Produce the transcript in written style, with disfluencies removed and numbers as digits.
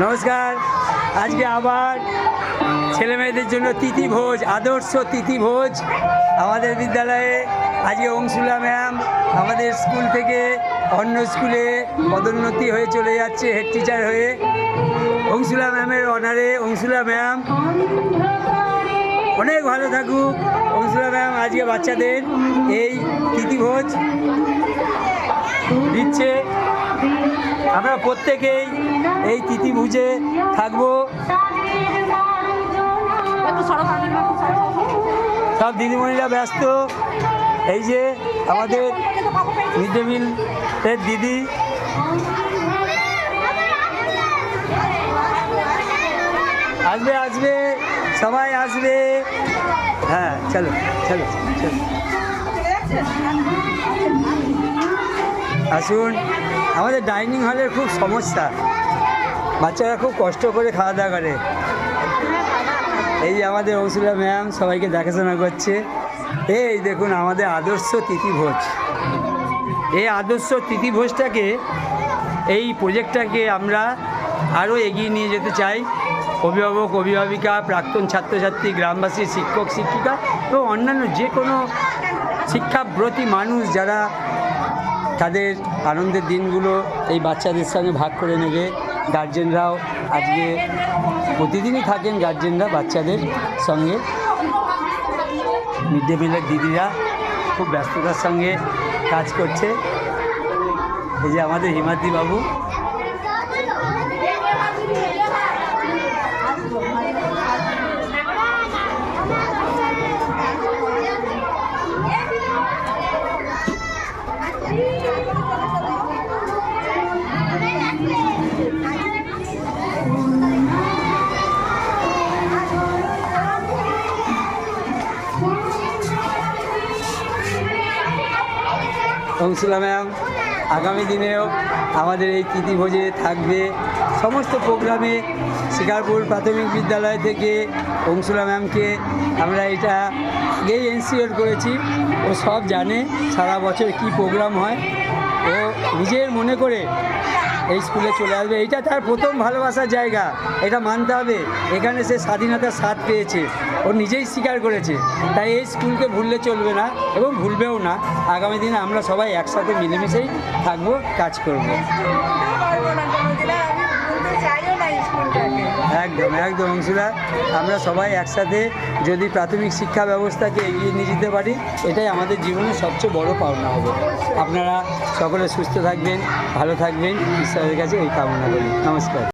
নমস্কার। আজকে আবার ছেলে মেয়েদের জন্য তিথিভোজ, আদর্শ তিথিভোজ আমাদের বিদ্যালয়ে। আজকে অংশুলা ম্যাম আমাদের স্কুল থেকে অন্য স্কুলে পদোন্নতি হয়ে চলে যাচ্ছে হেড টিচার হয়ে। অংশুলা ম্যামের অনারে অংশুলা ম্যাম অনেক ভালো থাকুক। অংশুলা ম্যাম আজকে বাচ্চাদের এই তিথিভোজ দিচ্ছে। আমরা প্রত্যেকেই এই তিথিভোজে থাকবো। সব দিদিমণিরা ব্যস্ত। এই যে আমাদের মিড ডে মিলের দিদি, আসবে আসবে সবাই আসবে। হ্যাঁ চলো চলো চলো আসুন। আমাদের ডাইনিং হলের খুব সমস্যা, বাচ্চারা খুব কষ্ট করে খাওয়া দাওয়া করে। এই যে আমাদের অংশুলা ম্যাম সবাইকে দেখাশোনা করছে। এই দেখুন আমাদের আদর্শ তিথিভোজ। এই আদর্শ তিথিভোজটাকে, এই প্রজেক্টটাকে আমরা আরও এগিয়ে নিয়ে যেতে চাই। অভিভাবক, অভিভাবিকা, প্রাক্তন ছাত্রছাত্রী, গ্রামবাসী, শিক্ষক শিক্ষিকা এবং অন্যান্য যে কোনো শিক্ষাব্রতী মানুষ যারা তাদের আনন্দের দিনগুলো এই বাচ্চাদের সঙ্গে ভাগ করে নেবে। গার্জেনরাও আজকে প্রতিদিনই থাকেন, গার্জেনরা বাচ্চাদের সঙ্গে। মিড ডে মিলের দিদিরা খুব ব্যস্ততার সঙ্গে কাজ করছে। এই যে আমাদের হিমাদ্রি বাবু, অংশুলা ম্যাম আগামী দিনেও আমাদের এই তিথিভোজে থাকবে। সমস্ত প্রোগ্রামে শিকারপুর প্রাথমিক বিদ্যালয় থেকে অংশুলা ম্যামকে আমরা এটা আগেই এনশিওর করেছি। ও সব জানে সারা বছর কি প্রোগ্রাম হয়। ও নিজের মনে করে এই স্কুলে চলে আসবে। এইটা তার প্রথম ভালোবাসার জায়গা, এটা মানতে হবে। এখানে সে স্বাধীনতার স্বাদ পেয়েছে, ও নিজেই স্বীকার করেছে। তাই এই স্কুলকে ভুললে চলবে না এবং ভুলবেও না। আগামী দিনে আমরা সবাই একসাথে মিলেমিশেই থাকবো, কাজ করব। একদম একদম অংশুলা, আমরা সবাই একসাথে যদি প্রাথমিক শিক্ষা ব্যবস্থাকে এগিয়ে নিয়ে যেতে পারি, এটাই আমাদের জীবনের সবচেয়ে বড় পাওনা হবে। আপনারা সকলে সুস্থ থাকবেন, ভালো থাকবেন, ঈশ্বরের কাছে এই কামনা করি। নমস্কার।